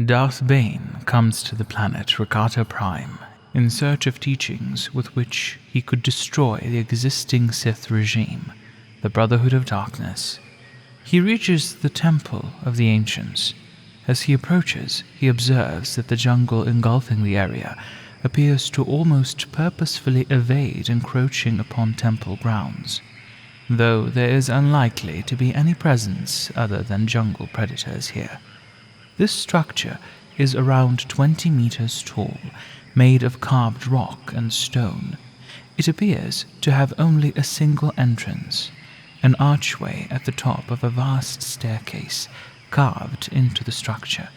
Darth Bane comes to the planet Rakata Prime in search of teachings with which he could destroy the existing Sith Regime, the Brotherhood of Darkness. He reaches the Temple of the Ancients. As he approaches, he observes that the jungle engulfing the area appears to almost purposefully evade encroaching upon temple grounds, though there is unlikely to be any presence other than jungle predators here. This structure is around 20 meters tall, made of carved rock and stone. It appears to have only a single entrance, an archway at the top of a vast staircase carved into the structure.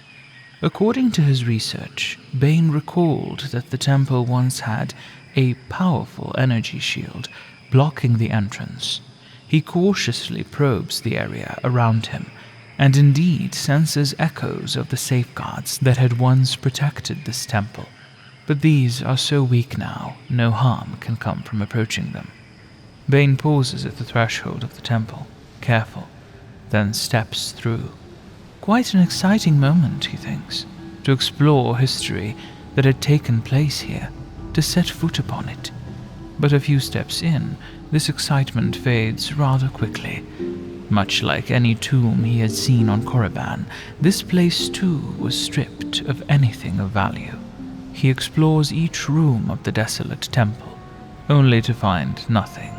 According to his research, Bane recalled that the temple once had a powerful energy shield blocking the entrance. He cautiously probes the area around him, and indeed senses echoes of the safeguards that had once protected this temple. But these are so weak now, no harm can come from approaching them. Bane pauses at the threshold of the temple, careful, then steps through. Quite an exciting moment, he thinks, to explore history that had taken place here, to set foot upon it. But a few steps in, this excitement fades rather quickly. Much like any tomb he had seen on Korriban, this place too was stripped of anything of value. He explores each room of the desolate temple, only to find nothing.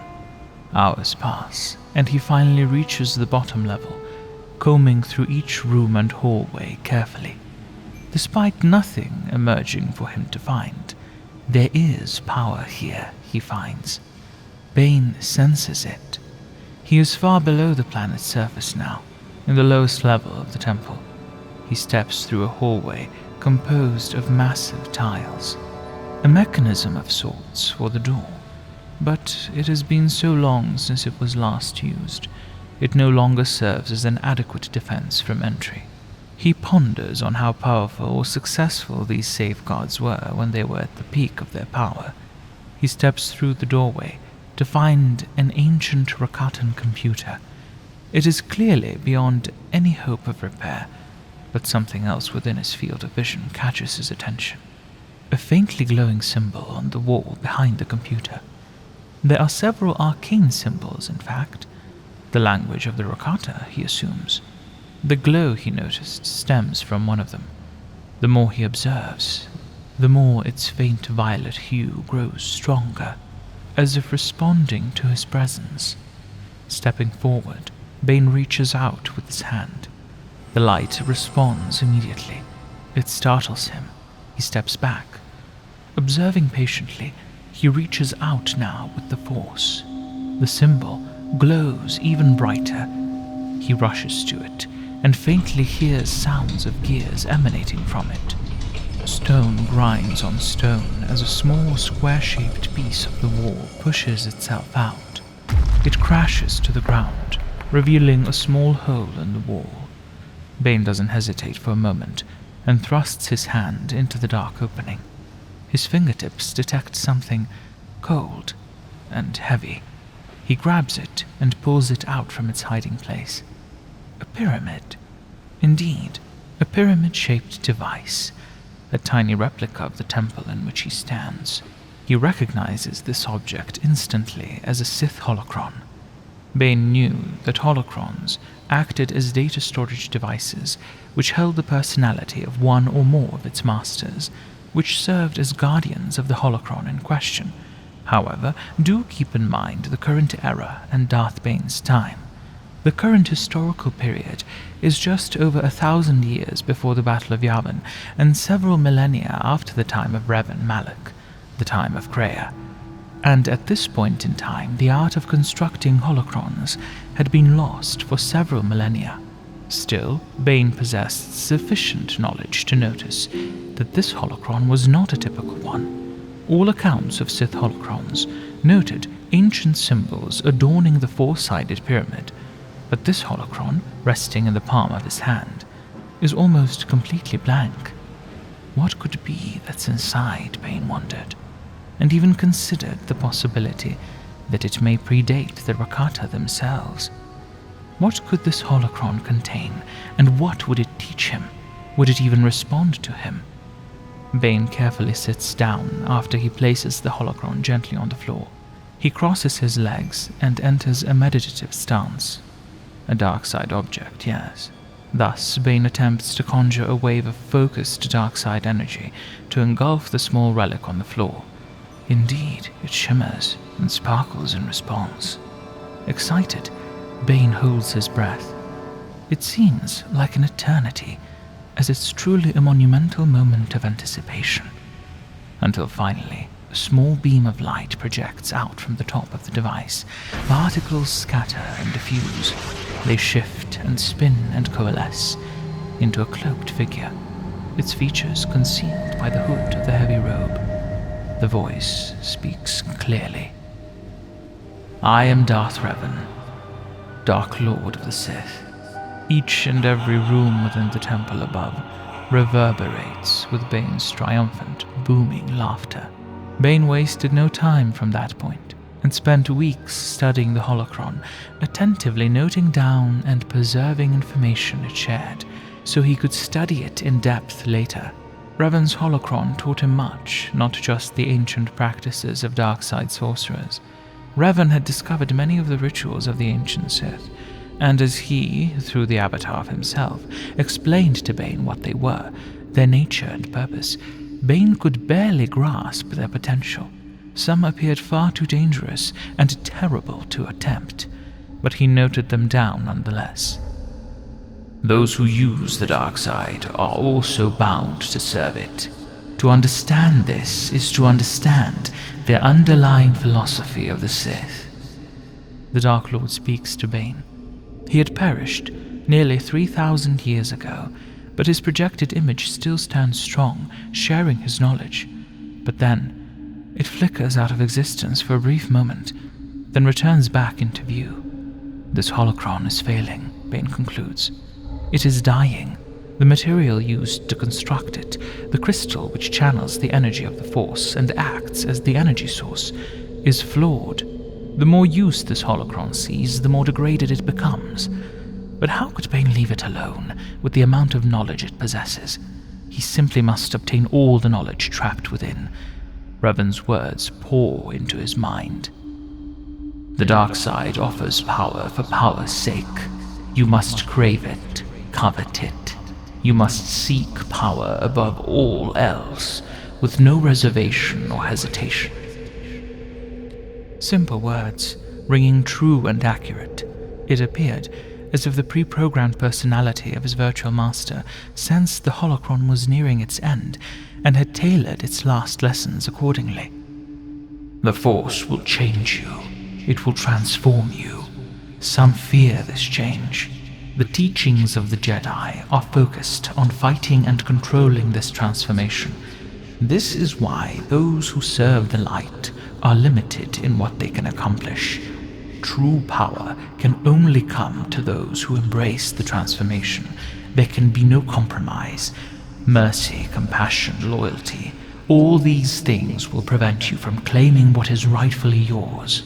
Hours pass, and he finally reaches the bottom level, combing through each room and hallway carefully. Despite nothing emerging for him to find, there is power here, he finds. Bane senses it. He is far below the planet's surface now, in the lowest level of the temple. He steps through a hallway composed of massive tiles, a mechanism of sorts for the door. But it has been so long since it was last used, it no longer serves as an adequate defense from entry. He ponders on how powerful or successful these safeguards were when they were at the peak of their power. He steps through the doorway to find an ancient Rakatan computer. It is clearly beyond any hope of repair, but something else within his field of vision catches his attention. A faintly glowing symbol on the wall behind the computer. There are several arcane symbols, in fact, the language of the Rakata, he assumes. The glow, he noticed, stems from one of them. The more he observes, the more its faint violet hue grows stronger, as if responding to his presence. Stepping forward, Bane reaches out with his hand. The light responds immediately. It startles him. He steps back. Observing patiently, he reaches out now with the force. The symbol glows even brighter. He rushes to it and faintly hears sounds of gears emanating from it. Stone grinds on stone as a small square-shaped piece of the wall pushes itself out. It crashes to the ground, revealing a small hole in the wall. Bane doesn't hesitate for a moment and thrusts his hand into the dark opening. His fingertips detect something cold and heavy. He grabs it and pulls it out from its hiding place. A pyramid. Indeed, a pyramid-shaped device, a tiny replica of the temple in which he stands. He recognizes this object instantly as a Sith Holocron. Bane knew that Holocrons acted as data storage devices which held the personality of one or more of its masters, which served as guardians of the Holocron in question. However, do keep in mind the current era and Darth Bane's time. The current historical period is just over 1,000 years before the Battle of Yavin and several millennia after the time of Revan Malak, the time of Kreia. And at this point in time, the art of constructing holocrons had been lost for several millennia. Still, Bane possessed sufficient knowledge to notice that this holocron was not a typical one. All accounts of Sith holocrons noted ancient symbols adorning the four-sided pyramid, but this holocron, resting in the palm of his hand, is almost completely blank. What could it be that's inside, Bane wondered, and even considered the possibility that it may predate the Rakata themselves. What could this holocron contain, and what would it teach him? Would it even respond to him? Bane carefully sits down after he places the holocron gently on the floor. He crosses his legs and enters a meditative stance. A dark side object, yes. Thus, Bane attempts to conjure a wave of focused dark side energy to engulf the small relic on the floor. Indeed, it shimmers and sparkles in response. Excited, Bane holds his breath. It seems like an eternity, as it's truly a monumental moment of anticipation. Until finally, a small beam of light projects out from the top of the device. Particles scatter and diffuse. They shift and spin and coalesce into a cloaked figure, its features concealed by the hood of the heavy robe. The voice speaks clearly. "I am Darth Revan, Dark Lord of the Sith." Each and every room within the temple above reverberates with Bane's triumphant, booming laughter. Bane wasted no time from that point, and spent weeks studying the holocron, attentively noting down and preserving information it shared, so he could study it in depth later. Revan's holocron taught him much, not just the ancient practices of dark-side sorcerers. Revan had discovered many of the rituals of the ancient Sith, and as he, through the avatar of himself, explained to Bane what they were, their nature and purpose, Bane could barely grasp their potential. Some appeared far too dangerous and terrible to attempt, but he noted them down nonetheless. "Those who use the dark side are also bound to serve it. To understand this is to understand the underlying philosophy of the Sith." The Dark Lord speaks to Bane. He had perished nearly 3,000 years ago, but his projected image still stands strong, sharing his knowledge. But then, it flickers out of existence for a brief moment, then returns back into view. "This holocron is failing," Bane concludes. "It is dying. The material used to construct it, the crystal which channels the energy of the Force and acts as the energy source, is flawed. The more use this holocron sees, the more degraded it becomes. But how could Bane leave it alone, with the amount of knowledge it possesses? He simply must obtain all the knowledge trapped within." Revan's words pour into his mind. "The dark side offers power for power's sake. You must crave it, covet it. You must seek power above all else, with no reservation or hesitation." Simple words, ringing true and accurate. It appeared as if the pre-programmed personality of his virtual master sensed the holocron was nearing its end and had tailored its last lessons accordingly. "The Force will change you. It will transform you. Some fear this change. The teachings of the Jedi are focused on fighting and controlling this transformation. This is why those who serve the light are limited in what they can accomplish. True power can only come to those who embrace the transformation. There can be no compromise. Mercy, compassion, loyalty, all these things will prevent you from claiming what is rightfully yours.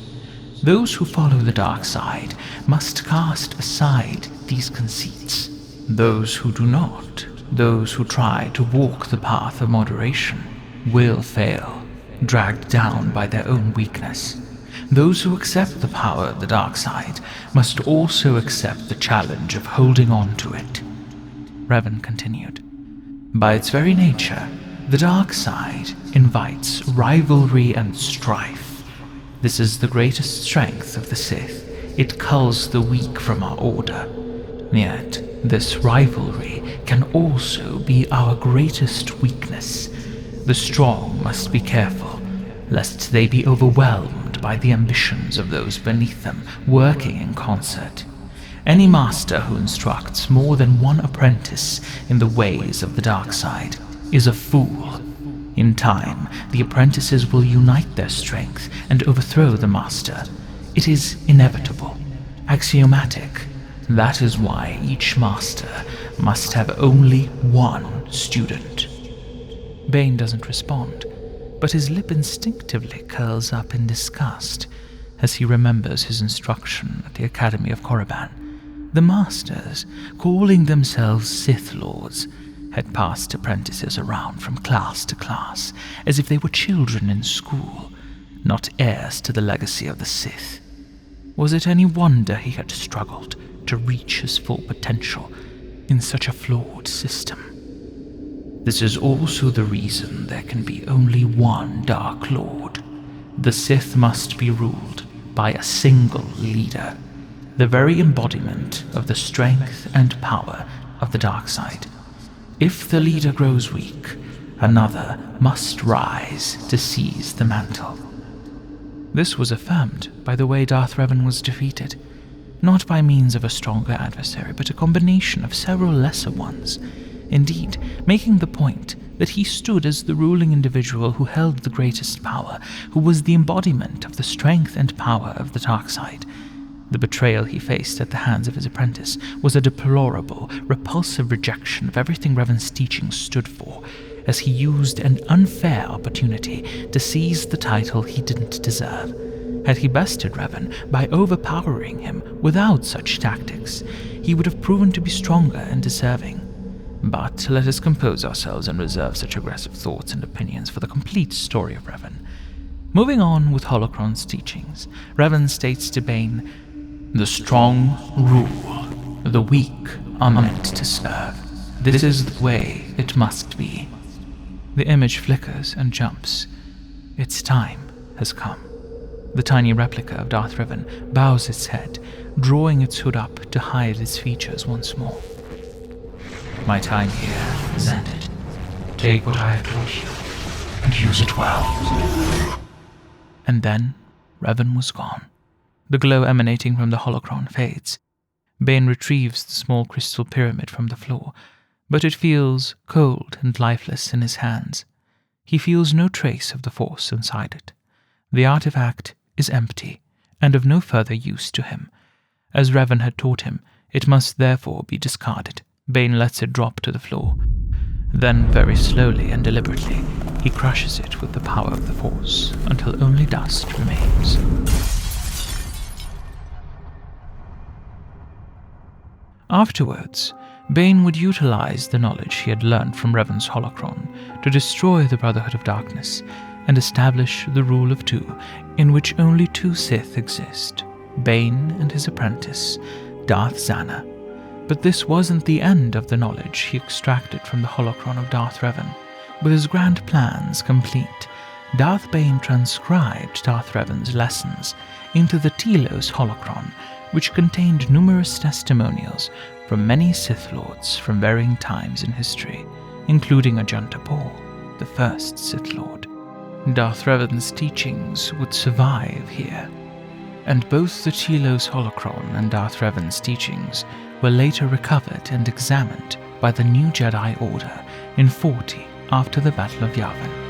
Those who follow the dark side must cast aside these conceits. Those who do not, those who try to walk the path of moderation, will fail, dragged down by their own weakness. Those who accept the power of the dark side must also accept the challenge of holding on to it." Revan continued. "By its very nature, the dark side invites rivalry and strife. This is the greatest strength of the Sith. It culls the weak from our order. Yet, this rivalry can also be our greatest weakness. The strong must be careful, lest they be overwhelmed by the ambitions of those beneath them, working in concert. Any master who instructs more than one apprentice in the ways of the dark side is a fool. In time, the apprentices will unite their strength and overthrow the master. It is inevitable, axiomatic. That is why each master must have only one student." Bane doesn't respond, but his lip instinctively curls up in disgust as he remembers his instruction at the Academy of Korriban. The Masters, calling themselves Sith Lords, had passed apprentices around from class to class as if they were children in school, not heirs to the legacy of the Sith. Was it any wonder he had struggled to reach his full potential in such a flawed system? This is also the reason there can be only one Dark Lord. The Sith must be ruled by a single leader, the very embodiment of the strength and power of the dark side. If the leader grows weak, another must rise to seize the mantle. This was affirmed by the way Darth Revan was defeated, not by means of a stronger adversary, but a combination of several lesser ones, indeed making the point that he stood as the ruling individual who held the greatest power, who was the embodiment of the strength and power of the dark side. The betrayal he faced at the hands of his apprentice was a deplorable, repulsive rejection of everything Revan's teachings stood for, as he used an unfair opportunity to seize the title he didn't deserve. Had he bested Revan by overpowering him without such tactics, he would have proven to be stronger and deserving. But let us compose ourselves and reserve such aggressive thoughts and opinions for the complete story of Revan. Moving on with Holocron's teachings, Revan states to Bane, "The strong rule, the weak are meant to serve. This is the way it must be." The image flickers and jumps. Its time has come. The tiny replica of Darth Revan bows its head, drawing its hood up to hide its features once more. "My time here is ended. Take what I have taught you, and use it well." And then Revan was gone. The glow emanating from the holocron fades. Bane retrieves the small crystal pyramid from the floor, but it feels cold and lifeless in his hands. He feels no trace of the force inside it. The artifact is empty, and of no further use to him. As Revan had taught him, it must therefore be discarded. Bane lets it drop to the floor. Then, very slowly and deliberately, he crushes it with the power of the Force until only dust remains. Afterwards, Bane would utilize the knowledge he had learned from Revan's holocron to destroy the Brotherhood of Darkness and establish the rule of two, in which only two Sith exist, Bane and his apprentice, Darth Zana. But this wasn't the end of the knowledge he extracted from the holocron of Darth Revan. With his grand plans complete, Darth Bane transcribed Darth Revan's lessons into the Telos Holocron, which contained numerous testimonials from many Sith Lords from varying times in history, including Ajunta Paul, the first Sith Lord. Darth Revan's teachings would survive here, and both the Telos Holocron and Darth Revan's teachings were later recovered and examined by the New Jedi Order in 40 after the Battle of Yavin.